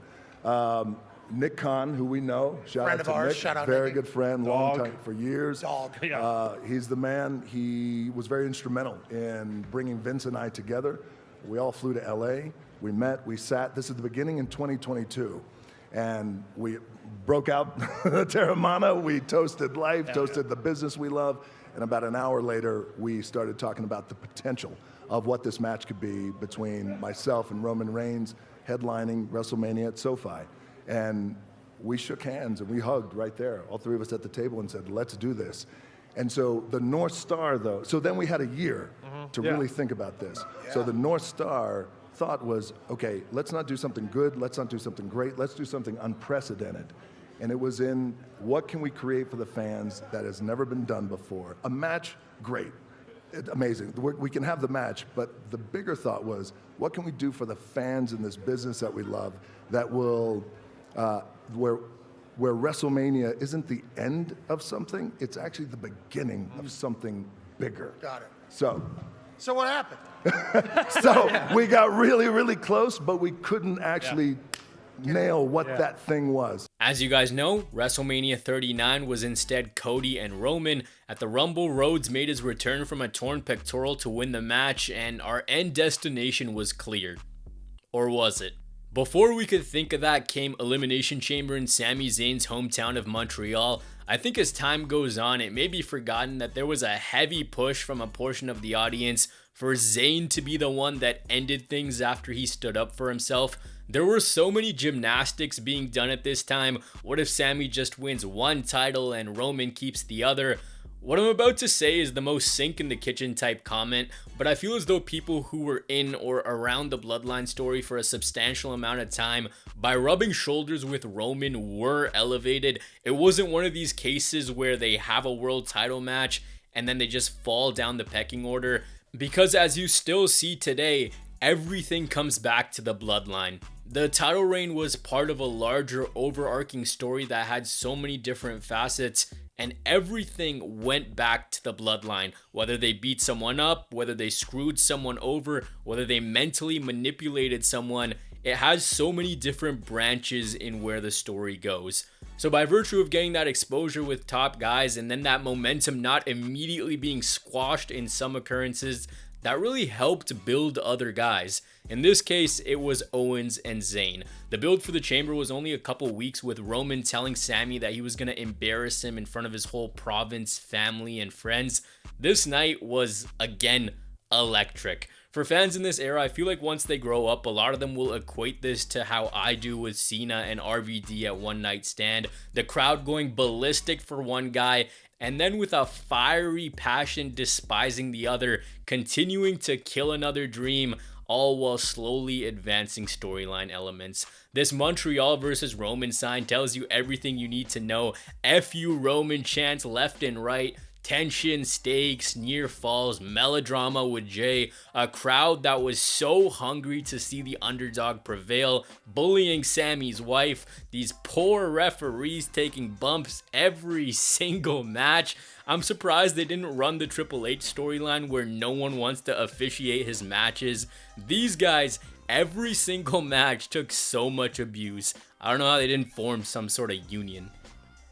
Nick Khan, who we know, Friend of ours, shout out very Nicky. good friend, long time, for years. Dog. Yeah. He's the man. He was very instrumental in bringing Vince and I together. We all flew to LA. We met, we sat. This is the beginning in 2022. And we broke out Terramana. We toasted life, toasted the business we love. And about an hour later, we started talking about the potential of what this match could be between myself and Roman Reigns headlining WrestleMania at SoFi. And we shook hands and we hugged right there, all three of us at the table, and said, let's do this. And so the North Star, though, so then we had a year to really think about this. Yeah. So the North Star thought was, okay, let's not do something good, let's not do something great, let's do something unprecedented. And it was in what can we create for the fans that has never been done before. A match, great, amazing. We can have the match, but the bigger thought was, what can we do for the fans in this business that we love that will, where WrestleMania isn't the end of something, it's actually the beginning of something bigger. Got it. So what happened? So we got really, really close, but we couldn't actually nail what that thing was. As you guys know, WrestleMania 39 was instead Cody and Roman. At the Rumble, Rhodes made his return from a torn pectoral to win the match, and our end destination was clear. Or was it? Before we could think of that came Elimination Chamber in Sami Zayn's hometown of Montreal. I think as time goes on, it may be forgotten that there was a heavy push from a portion of the audience for Zayn to be the one that ended things after he stood up for himself. There were so many gymnastics being done at this time. What if Sami just wins one title and Roman keeps the other? What I'm about to say is the most sink in the kitchen type comment, but I feel as though people who were in or around the Bloodline story for a substantial amount of time, by rubbing shoulders with Roman, were elevated. It wasn't one of these cases where they have a world title match and then they just fall down the pecking order, because as you still see today, everything comes back to the Bloodline. The title reign was part of a larger overarching story that had so many different facets, and everything went back to the Bloodline. Whether they beat someone up, whether they screwed someone over, whether they mentally manipulated someone, it has so many different branches in where the story goes. So by virtue of getting that exposure with top guys and then that momentum not immediately being squashed in some occurrences, that really helped build other guys. In this case, it was Owens and Zayn. The build for the Chamber was only a couple weeks, with Roman telling Sami that he was going to embarrass him in front of his whole province, family, and friends. This night was, again, electric. For fans in this era, I feel like once they grow up, a lot of them will equate this to how I do with Cena and RVD at One Night Stand. The crowd going ballistic for one guy, and then with a fiery passion despising the other, continuing to kill another dream, all while slowly advancing storyline elements. This Montreal versus Roman sign tells you everything you need to know. F you Roman chants left and right. Tension, stakes, near falls, melodrama with Jay, a crowd that was so hungry to see the underdog prevail, bullying Sami's wife, these poor referees taking bumps every single match. I'm surprised they didn't run the Triple H storyline where no one wants to officiate his matches. These guys, every single match took so much abuse. I don't know how they didn't form some sort of union.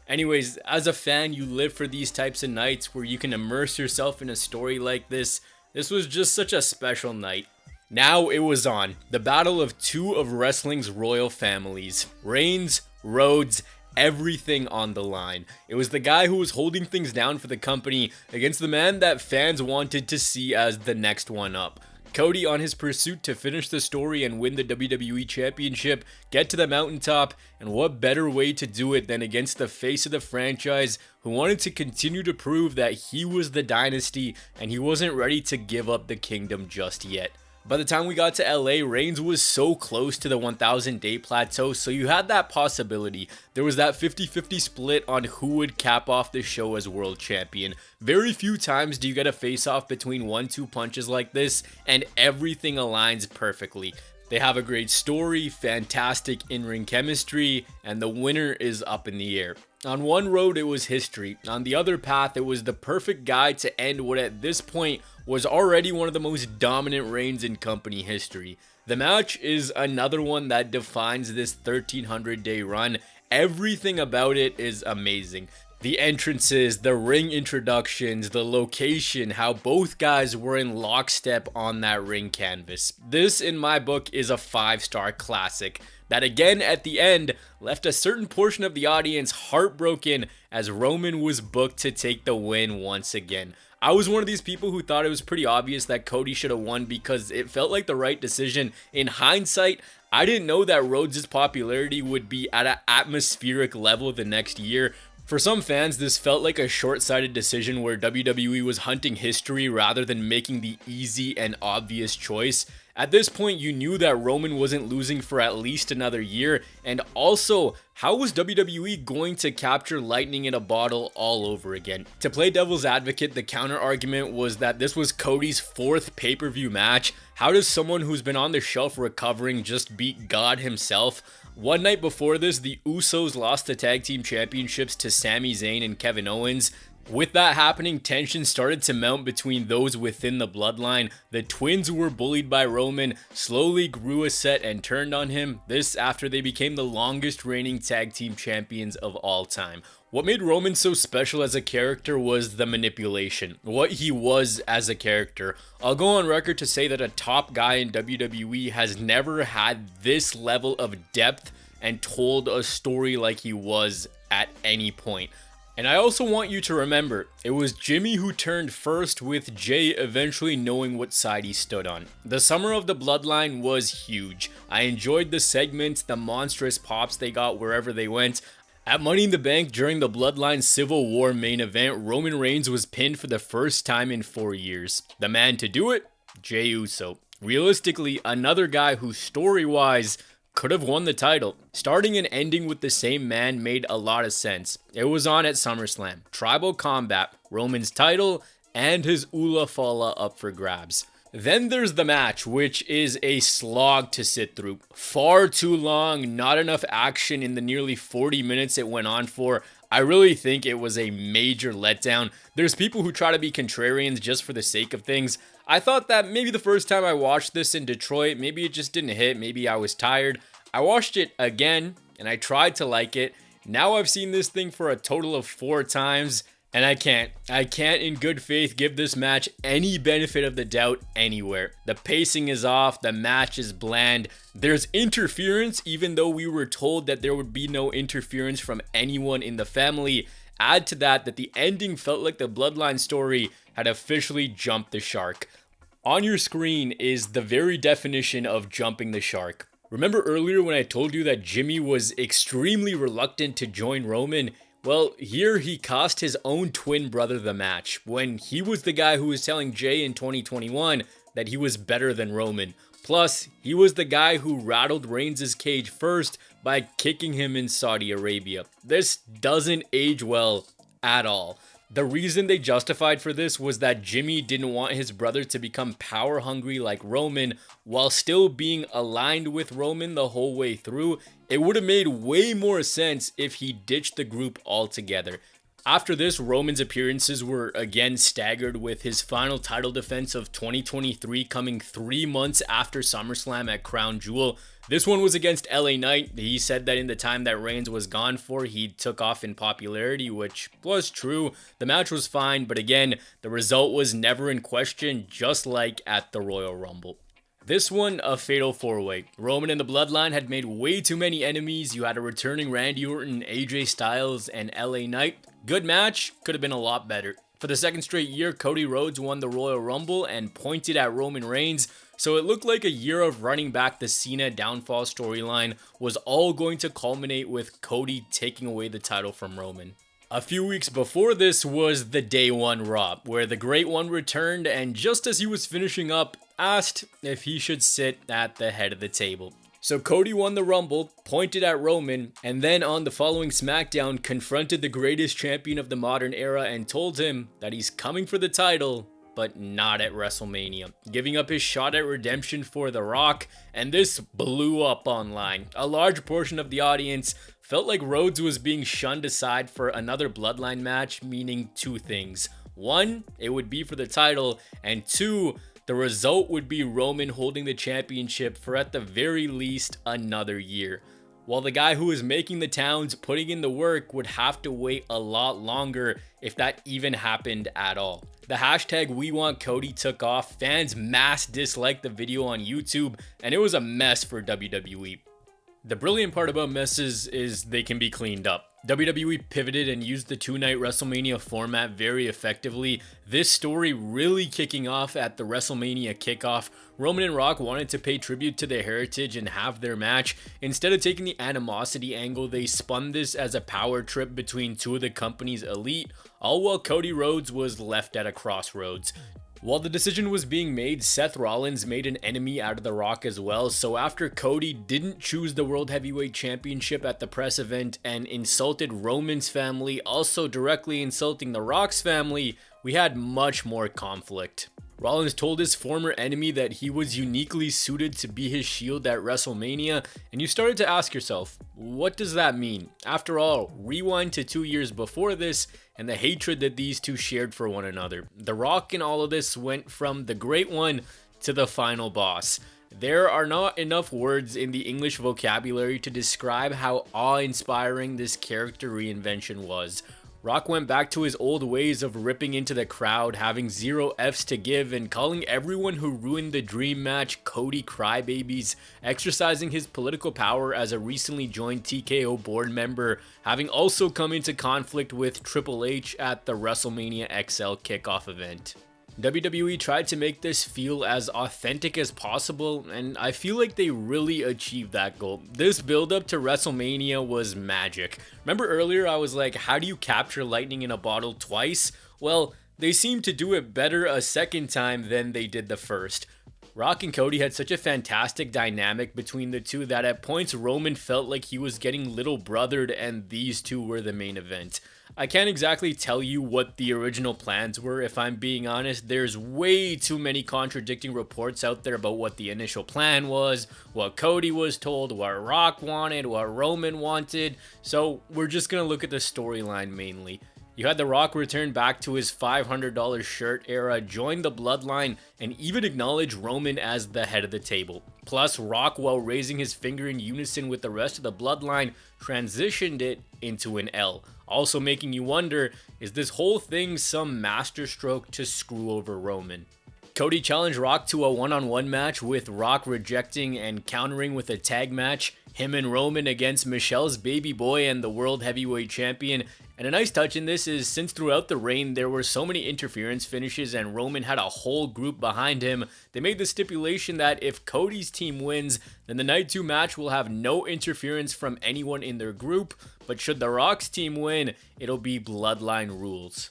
Anyways, as a fan, you live for these types of nights where you can immerse yourself in a story like this. This was just such a special night. Now it was on. The battle of two of wrestling's royal families. Reigns, Rhodes, everything on the line. It was the guy who was holding things down for the company against the man that fans wanted to see as the next one up. Cody, on his pursuit to finish the story and win the WWE Championship, get to the mountaintop, and what better way to do it than against the face of the franchise who wanted to continue to prove that he was the dynasty and he wasn't ready to give up the kingdom just yet. By the time we got to LA, Reigns was so close to the 1,000 day plateau, so you had that possibility. There was that 50-50 split on who would cap off the show as world champion. Very few times do you get a face-off between 1-2 punches like this, and everything aligns perfectly. They have a great story, fantastic in-ring chemistry, and the winner is up in the air. On one road, it was history. On the other path, it was the perfect guy to end what at this point was already one of the most dominant reigns in company history. The match is another one that defines this 1,300 day run. Everything about it is amazing. The entrances, the ring introductions, the location, how both guys were in lockstep on that ring canvas. This, in my book, is a 5-star classic that again at the end left a certain portion of the audience heartbroken as Roman was booked to take the win once again. I was one of these people who thought it was pretty obvious that Cody should have won because it felt like the right decision. In hindsight, I didn't know that Rhodes' popularity would be at an atmospheric level the next year. For some fans, this felt like a short-sighted decision where WWE was hunting history rather than making the easy and obvious choice. At this point, you knew that Roman wasn't losing for at least another year, and also, how was WWE going to capture lightning in a bottle all over again? To play devil's advocate, the counter argument was that this was Cody's 4th pay-per-view match. How does someone who's been on the shelf recovering just beat God himself? One night before this, the Usos lost the tag team championships to Sami Zayn and Kevin Owens. With that happening, tension started to mount between those within the bloodline. The twins were bullied by Roman, slowly grew a set and turned on him. This after they became the longest reigning tag team champions of all time. What made Roman so special as a character was the manipulation, what he was as a character. I'll go on record to say that a top guy in WWE has never had this level of depth and told a story like he was at any point. And I also want you to remember, it was Jimmy who turned first, with Jay eventually knowing what side he stood on. The Summer of the Bloodline was huge. I enjoyed the segments, the monstrous pops they got wherever they went. At Money in the Bank during the Bloodline Civil War main event, Roman Reigns was pinned for the first time in 4 years. The man to do it? Jey Uso. Realistically, another guy who story-wise could have won the title. Starting and ending with the same man made a lot of sense. It was on at SummerSlam. Tribal Combat, Roman's title, and his Ula Fala up for grabs. Then there's the match, which is a slog to sit through. Far too long, not enough action in the nearly 40 minutes it went on for. I really think it was a major letdown. There's people who try to be contrarians just for the sake of things. I thought that maybe the first time I watched this in Detroit, maybe it just didn't hit, maybe I was tired. I watched it again, and I tried to like it. Now I've seen this thing for a total of 4 times, and I can't in good faith give this match any benefit of the doubt anywhere. The pacing is off, the match is bland. There's interference, even though we were told that there would be no interference from anyone in the family. Add to that the ending felt like the Bloodline story had officially jumped the shark. On your screen is the very definition of jumping the shark. Remember earlier when I told you that Jimmy was extremely reluctant to join Roman? Well, here he cost his own twin brother the match, when he was the guy who was telling Jay in 2021 that he was better than Roman. Plus, he was the guy who rattled Reigns' cage first by kicking him in Saudi Arabia. This doesn't age well at all. The reason they justified for this was that Jimmy didn't want his brother to become power hungry like Roman while still being aligned with Roman the whole way through. It would have made way more sense if he ditched the group altogether. After this, Roman's appearances were again staggered, with his final title defense of 2023 coming 3 months after SummerSlam at Crown Jewel. This one was against LA Knight. He said that in the time that Reigns was gone for, he took off in popularity, which was true. The match was fine, but again, the result was never in question, just like at the Royal Rumble. This one, a fatal 4-way. Roman and the Bloodline had made way too many enemies. You had a returning Randy Orton, AJ Styles, and LA Knight. Good match, could have been a lot better. For the second straight year, Cody Rhodes won the Royal Rumble and pointed at Roman Reigns, so it looked like a year of running back the Cena downfall storyline was all going to culminate with Cody taking away the title from Roman. A few weeks before this was the Day 1 Raw, where the Great One returned and just as he was finishing up, asked if he should sit at the head of the table. So Cody won the Rumble, pointed at Roman, and then on the following SmackDown confronted the greatest champion of the modern era and told him that he's coming for the title, but not at WrestleMania, giving up his shot at redemption for The Rock, and this blew up online. A large portion of the audience felt like Rhodes was being shunned aside for another Bloodline match, meaning 2 things. 1, it would be for the title, and 2, the result would be Roman holding the championship for at the very least another year. While the guy who was making the towns, putting in the work, would have to wait a lot longer if that even happened at all. The hashtag #WeWantCody took off, fans mass disliked the video on YouTube, and it was a mess for WWE. The brilliant part about messes is they can be cleaned up. WWE pivoted and used the 2-night WrestleMania format very effectively. This story really kicking off at the WrestleMania kickoff. Roman and Rock wanted to pay tribute to their heritage and have their match. Instead of taking the animosity angle, they spun this as a power trip between 2 of the company's elite, all while Cody Rhodes was left at a crossroads. While the decision was being made, Seth Rollins made an enemy out of The Rock as well, so after Cody didn't choose the World Heavyweight Championship at the press event and insulted Roman's family, also directly insulting The Rock's family, we had much more conflict. Rollins told his former enemy that he was uniquely suited to be his Shield at WrestleMania, and you started to ask yourself, what does that mean? After all, rewind to 2 years before this and the hatred that these two shared for one another. The Rock in all of this went from the Great One to the final boss. There are not enough words in the English vocabulary to describe how awe-inspiring this character reinvention was. Rock went back to his old ways of ripping into the crowd, having zero F's to give, and calling everyone who ruined the dream match Cody crybabies, exercising his political power as a recently joined TKO board member, having also come into conflict with Triple H at the WrestleMania XL kickoff event. WWE tried to make this feel as authentic as possible, and I feel like they really achieved that goal. This build up to WrestleMania was magic. Remember earlier I was like, how do you capture lightning in a bottle twice? Well, they seemed to do it better a second time than they did the first. Rock and Cody had such a fantastic dynamic between the two that at points Roman felt like he was getting little brothered and these two were the main event. I can't exactly tell you what the original plans were, if I'm being honest. There's way too many contradicting reports out there about what the initial plan was, what Cody was told, what Rock wanted, what Roman wanted, so we're just gonna look at the storyline mainly. You had The Rock return back to his $500 shirt era, join the Bloodline, and even acknowledge Roman as the head of the table. Plus, Rock, while raising his finger in unison with the rest of the Bloodline, transitioned it into an L. Also making you wonder, is this whole thing some masterstroke to screw over Roman? Cody challenged Rock to a one-on-one match, with Rock rejecting and countering with a tag match, him and Roman against Michelle's baby boy and the World Heavyweight Champion. And a nice touch in this is, since throughout the reign there were so many interference finishes and Roman had a whole group behind him, they made the stipulation that if Cody's team wins, then the Night 2 match will have no interference from anyone in their group, but should The Rock's team win, it'll be Bloodline rules.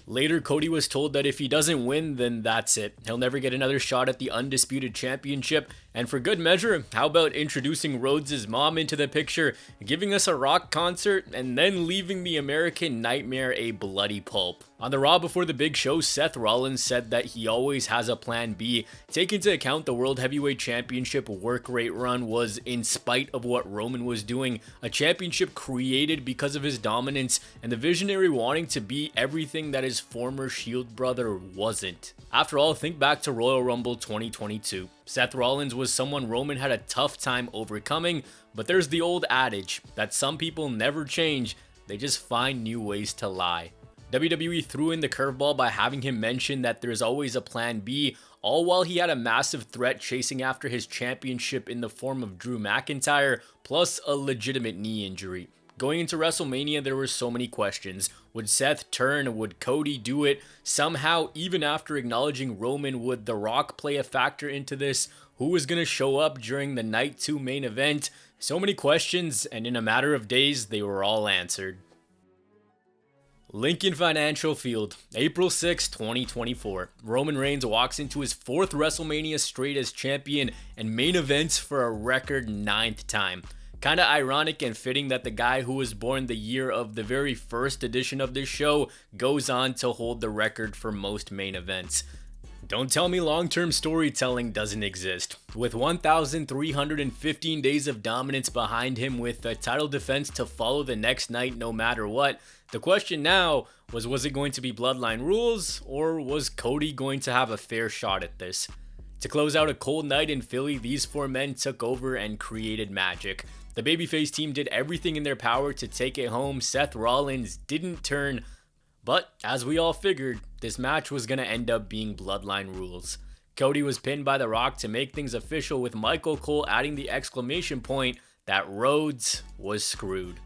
Later, Cody was told that if he doesn't win, then that's it. He'll never get another shot at the Undisputed Championship. And for good measure, how about introducing Rhodes' mom into the picture, giving us a Rock concert, and then leaving the American Nightmare a bloody pulp? On the Raw before the big show, Seth Rollins said that he always has a plan B. Take into account the World Heavyweight Championship work rate run was, in spite of what Roman was doing, a championship created because of his dominance and the visionary wanting to be everything that his former Shield brother wasn't. After all, think back to Royal Rumble 2022. Seth Rollins was someone Roman had a tough time overcoming, but there's the old adage that some people never change, they just find new ways to lie. WWE threw in the curveball by having him mention that there's always a plan B, all while he had a massive threat chasing after his championship in the form of Drew McIntyre, plus a legitimate knee injury. Going into WrestleMania, there were so many questions. Would Seth turn? Would Cody do it? Somehow, even after acknowledging Roman, would The Rock play a factor into this? Who was going to show up during the Night 2 main event? So many questions, and in a matter of days, they were all answered. Lincoln Financial Field, April 6, 2024. Roman Reigns walks into his 4th WrestleMania straight as champion and main events for a record 9th time. Kinda ironic and fitting that the guy who was born the year of the very first edition of this show goes on to hold the record for most main events. Don't tell me long-term storytelling doesn't exist. With 1,315 days of dominance behind him with a title defense to follow the next night no matter what, the question now was it going to be Bloodline rules, or was Cody going to have a fair shot at this? To close out a cold night in Philly, these 4 men took over and created magic. The babyface team did everything in their power to take it home. Seth Rollins didn't turn, but as we all figured, this match was going to end up being Bloodline rules. Cody was pinned by The Rock to make things official, with Michael Cole adding the exclamation point that Rhodes was screwed.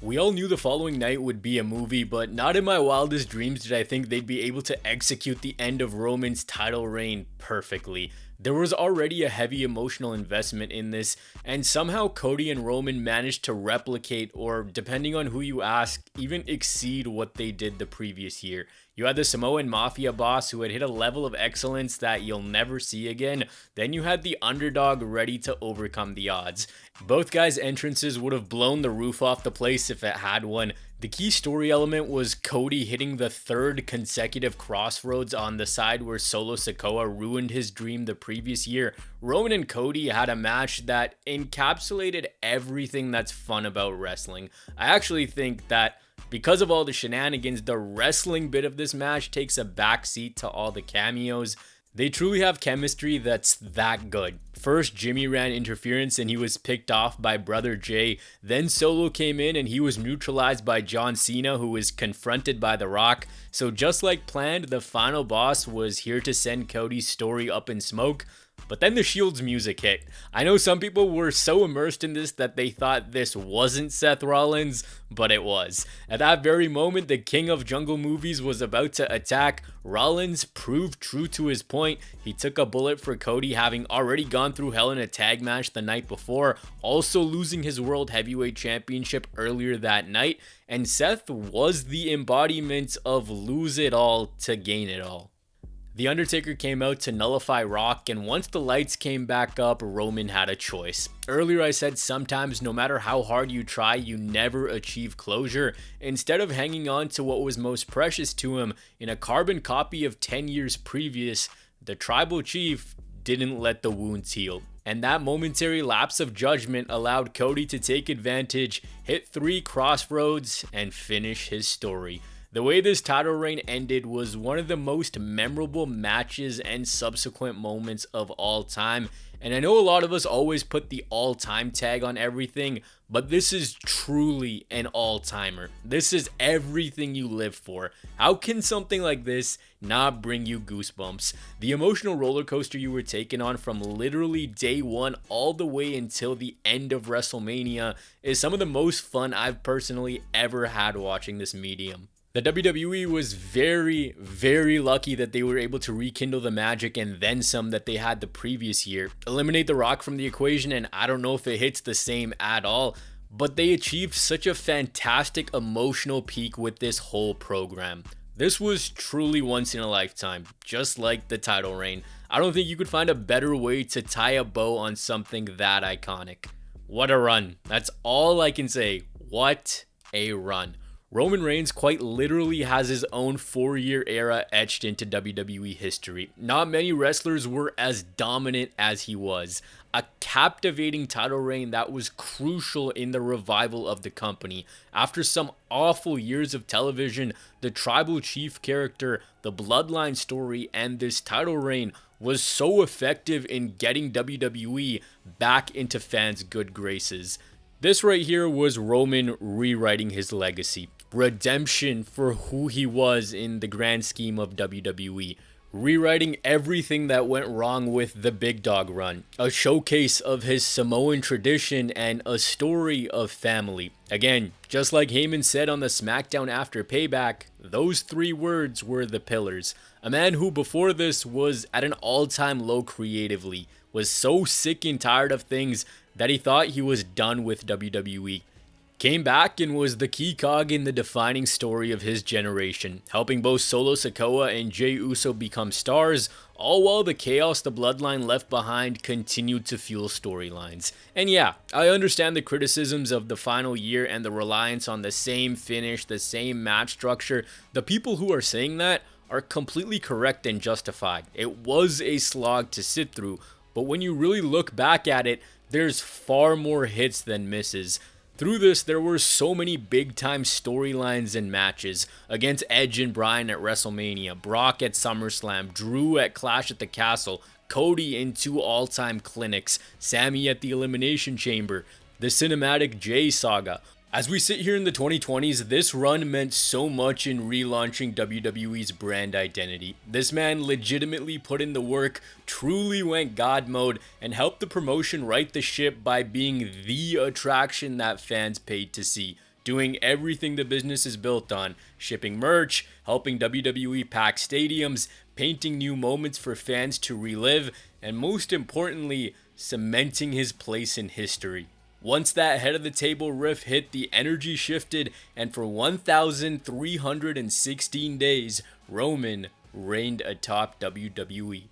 We all knew the following night would be a movie, but not in my wildest dreams did I think they'd be able to execute the end of Roman's title reign perfectly. There was already a heavy emotional investment in this, and somehow Cody and Roman managed to replicate, or depending on who you ask, even exceed what they did the previous year. You had the Samoan Mafia boss who had hit a level of excellence that you'll never see again. Then you had the underdog ready to overcome the odds. Both guys' entrances would have blown the roof off the place if it had one. The key story element was Cody hitting the third consecutive crossroads on the side where Solo Sikoa ruined his dream the previous year. Roman and Cody had a match that encapsulated everything that's fun about wrestling. I actually think that because of all the shenanigans, the wrestling bit of this match takes a backseat to all the cameos. They truly have chemistry that's that good. First, Jimmy ran interference and he was picked off by Brother Jay. Then Solo came in and he was neutralized by John Cena, who was confronted by The Rock. So just like planned, the final boss was here to send Cody's story up in smoke. But then the Shield's music hit. I know some people were so immersed in this that they thought this wasn't Seth Rollins, but it was. At that very moment, the king of jungle movies was about to attack. Rollins proved true to his point. He took a bullet for Cody, having already gone through hell in a tag match the night before, also losing his World Heavyweight Championship earlier that night. And Seth was the embodiment of lose it all to gain it all. The Undertaker came out to nullify Rock, and once the lights came back up, Roman had a choice. Earlier I said sometimes no matter how hard you try, you never achieve closure. Instead of hanging on to what was most precious to him in a carbon copy of 10 years previous, the Tribal Chief didn't let the wounds heal. And that momentary lapse of judgment allowed Cody to take advantage, hit 3 crossroads, and finish his story. The way this title reign ended was one of the most memorable matches and subsequent moments of all time. And I know a lot of us always put the all-time tag on everything, but this is truly an all-timer. This is everything you live for. How can something like this not bring you goosebumps? The emotional roller coaster you were taken on from literally day one all the way until the end of WrestleMania is some of the most fun I've personally ever had watching this medium. The WWE was very, very lucky that they were able to rekindle the magic and then some that they had the previous year. Eliminate The Rock from the equation, and I don't know if it hits the same at all, but they achieved such a fantastic emotional peak with this whole program. This was truly once in a lifetime, just like the title reign. I don't think you could find a better way to tie a bow on something that iconic. What a run. That's all I can say. What a run. Roman Reigns quite literally has his own 4-year era etched into WWE history. Not many wrestlers were as dominant as he was. A captivating title reign that was crucial in the revival of the company. After some awful years of television, the Tribal Chief character, the Bloodline story, and this title reign was so effective in getting WWE back into fans' good graces. This right here was Roman rewriting his legacy. Redemption for who he was in the grand scheme of WWE. Rewriting everything that went wrong with the Big Dog run. A showcase of his Samoan tradition and a story of family. Again, just like Heyman said on the SmackDown After Payback, those 3 words were the pillars. A man who before this was at an all-time low creatively, was so sick and tired of things that he thought he was done with WWE. Came back and was the key cog in the defining story of his generation, helping both Solo Sikoa and Jey Uso become stars, all while the chaos the Bloodline left behind continued to fuel storylines. And yeah, I understand the criticisms of the final year and the reliance on the same finish, the same match structure. The people who are saying that are completely correct and justified. It was a slog to sit through, but when you really look back at it, there's far more hits than misses. Through this, there were so many big-time storylines and matches against Edge and Bryan at WrestleMania, Brock at SummerSlam, Drew at Clash at the Castle, Cody in 2 all-time clinics, Sami at the Elimination Chamber, the cinematic Jey saga. As we sit here in the 2020s, this run meant so much in relaunching WWE's brand identity. This man legitimately put in the work, truly went God mode, and helped the promotion right the ship by being the attraction that fans paid to see. Doing everything the business is built on, shipping merch, helping WWE pack stadiums, painting new moments for fans to relive, and most importantly, cementing his place in history. Once that head of the table riff hit, the energy shifted, and for 1,316 days, Roman reigned atop WWE.